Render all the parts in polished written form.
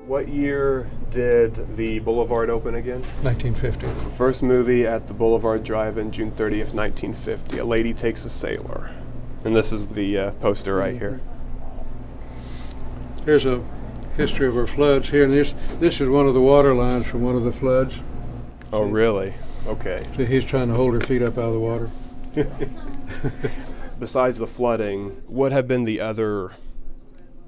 What year did the Boulevard open again? 1950. The first movie at the Boulevard Drive-In, June 30th, 1950. A Lady Takes a Sailor. And this is the poster right here. Here's a history of our floods here, and this is one of the water lines from one of the floods. Oh, really? Okay. So he's trying to hold her feet up out of the water. Besides the flooding, what have been the other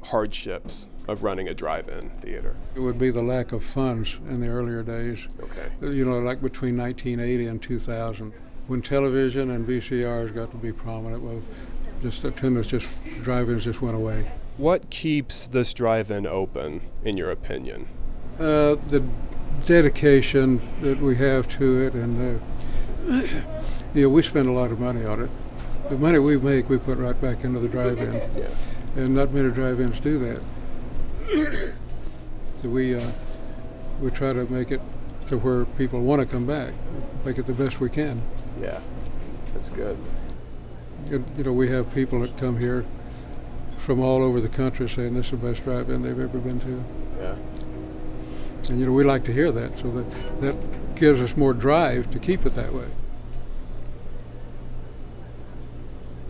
hardships of running a drive-in theater? It would be the lack of funds in the earlier days. Okay. You know, like between 1980 and 2000, when television and VCRs got to be prominent. Well, drive-ins just went away. What keeps this drive-in open, in your opinion? The dedication that we have to it, and we spend a lot of money on it. The money we make, we put right back into the drive-in, Yeah. and not many drive-ins do that. So we try to make it to where people want to come back, make it the best we can. Yeah, that's good. We have people that come here from all over the country saying this is the best drive-in they've ever been to. Yeah. And we like to hear that, so that gives us more drive to keep it that way.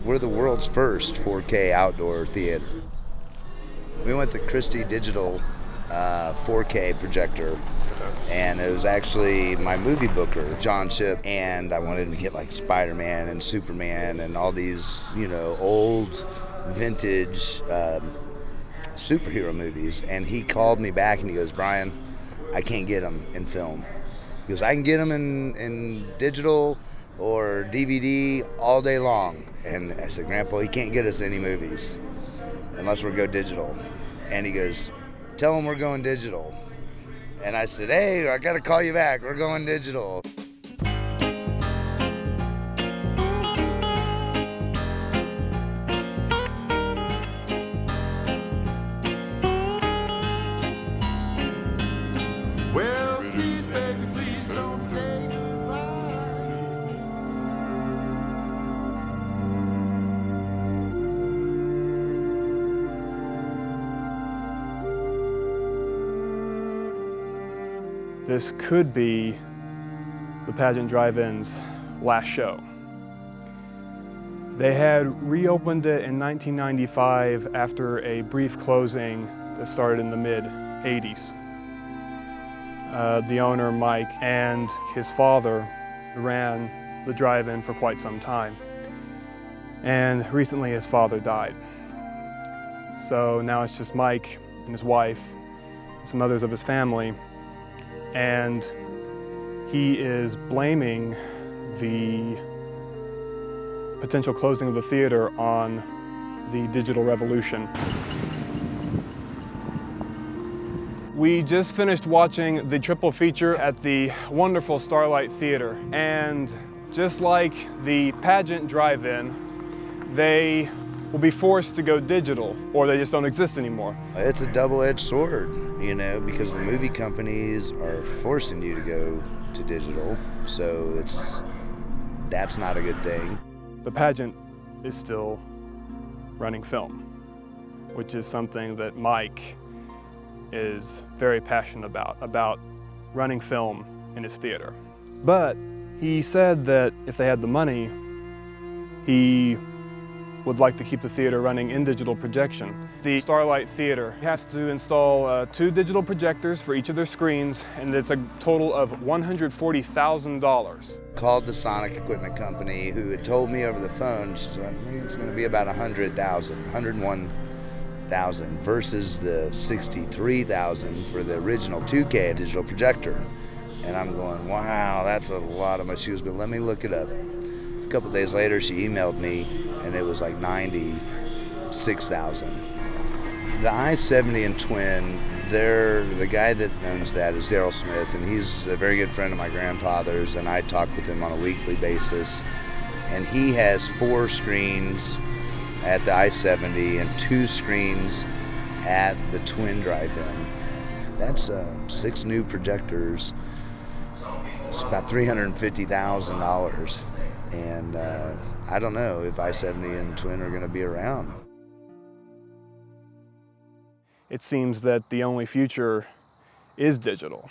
We're the world's first 4K outdoor theater. We went to Christie Digital 4K projector, and it was actually my movie booker, John Shipp, and I wanted to get like Spider-Man and Superman and all these, old vintage superhero movies. And he called me back and he goes, "Brian, I can't get them in film." He goes, "I can get them in digital or DVD all day long." And I said, "Grandpa, he can't get us any movies unless we go digital." And he goes, "Tell him we're going digital." And I said, "Hey, I got to call you back. We're going digital." Well, please, baby, please don't say goodbye. This could be the Pageant DriveIn's last show. They had reopened it in 1995 after a brief closing that started in the mid-'80s. The owner, Mike, and his father ran the drive-in for quite some time. And recently his father died. So now it's just Mike and his wife, and some others of his family, and he is blaming the potential closing of the theater on the digital revolution. We just finished watching the triple feature at the wonderful Starlight Theater, and just like the Pageant DriveIn, they will be forced to go digital, or they just don't exist anymore. It's a double-edged sword, because the movie companies are forcing you to go to digital, so that's not a good thing. The Pageant is still running film, which is something that Mike is very passionate about running film in his theater. But he said that if they had the money, he would like to keep the theater running in digital projection. The Starlight Theater has to install 2 digital projectors for each of their screens, and it's a total of $140,000. Called the Sonic Equipment Company, who had told me over the phone, so I think it's going to be about $101,000 versus the $63,000 for the original 2K digital projector. And I'm going, wow, that's a lot of money. She goes, but let me look it up. A couple days later, she emailed me, and it was like $96,000. The I-70 and Twin, the guy that owns that is Daryl Smith, and he's a very good friend of my grandfather's, and I talk with him on a weekly basis. And he has 4 screens at the I-70 and 2 screens at the Twin Drive-In. That's 6 new projectors. It's about $350,000. And I don't know if I-70 and Twin are going to be around. it seems that the only future is digital.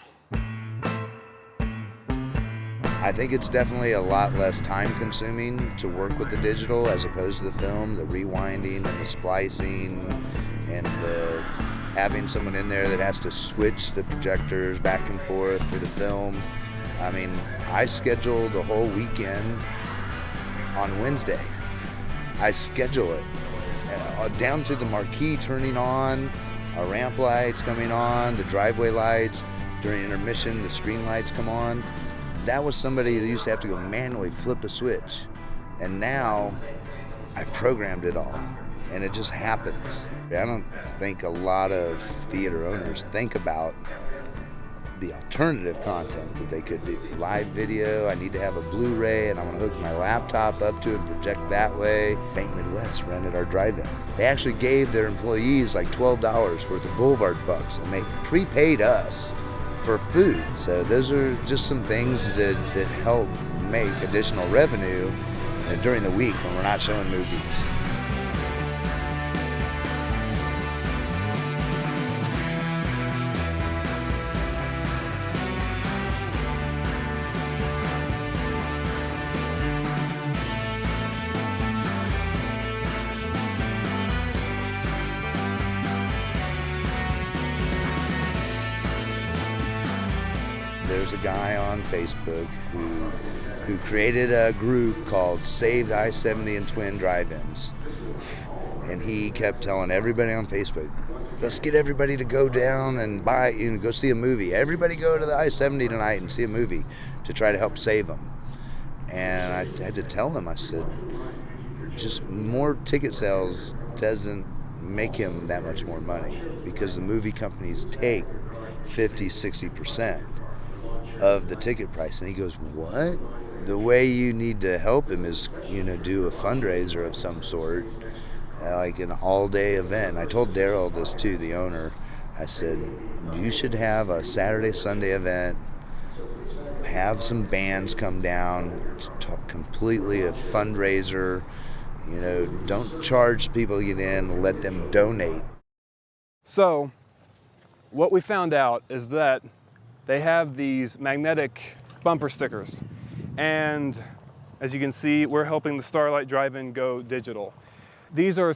I think it's definitely a lot less time consuming to work with the digital as opposed to the film, the rewinding and the splicing and the having someone in there that has to switch the projectors back and forth for the film. I mean, I schedule the whole weekend on Wednesday. I schedule it down to the marquee turning on, our ramp lights coming on, the driveway lights. During intermission, the screen lights come on. That was somebody that used to have to go manually flip a switch. And now I programmed it all and it just happens. I don't think a lot of theater owners think about the alternative content that they could do. Live video, I need to have a Blu-ray and I want to hook my laptop up to it and project that way. Bank Midwest rented our drive-in. They actually gave their employees like $12 worth of Boulevard bucks and they prepaid us for food. So those are just some things that help make additional revenue during the week when we're not showing movies. There's a guy on Facebook who created a group called Save the I-70 and Twin Drive-Ins. And he kept telling everybody on Facebook, let's get everybody to go down and go see a movie. Everybody go to the I-70 tonight and see a movie to try to help save them. And I had to tell them, I said, just more ticket sales doesn't make him that much more money because the movie companies take 50-60% of the ticket price. And he goes, what? The way you need to help him is, do a fundraiser of some sort, like an all-day event. I told Daryl this too, the owner. I said, you should have a Saturday, Sunday event, have some bands come down, it's completely a fundraiser, don't charge people to get in, let them donate. So, what we found out is that they have these magnetic bumper stickers. And as you can see, we're helping the Starlight DriveIn go digital. These are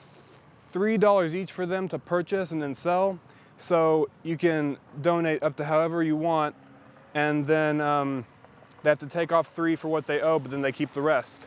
$3 each for them to purchase and then sell. So you can donate up to however you want. And then they have to take off $3 for what they owe, but then they keep the rest.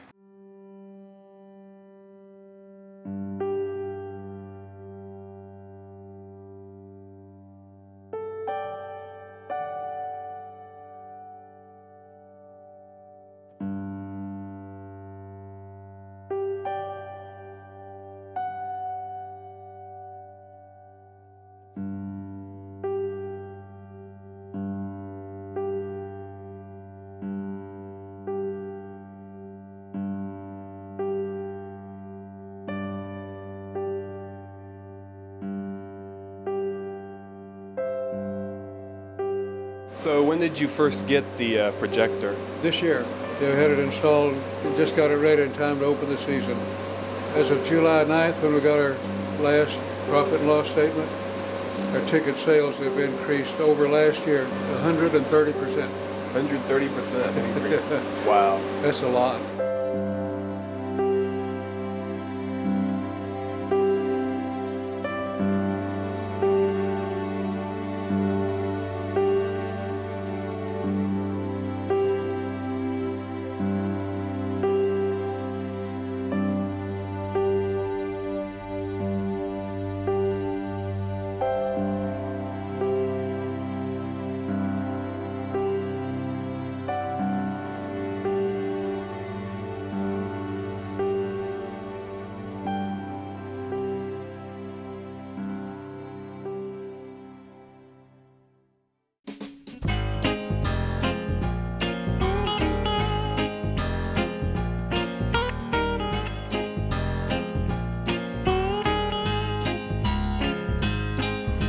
So when did you first get the projector? This year. They had it installed and just got it ready in time to open the season. As of July 9th, when we got our last profit and loss statement, our ticket sales have increased over last year 130%. 130% increase. Wow. That's a lot.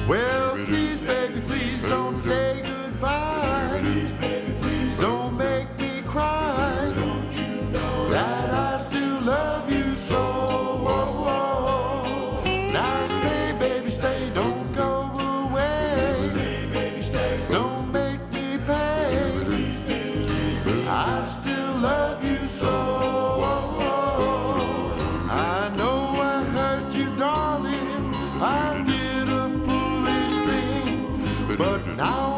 Well, please, baby, please don't say goodbye. Please, baby, please don't make me cry. Don't you know that I still love you so? Whoa, whoa. Now stay, baby, stay, don't go. but now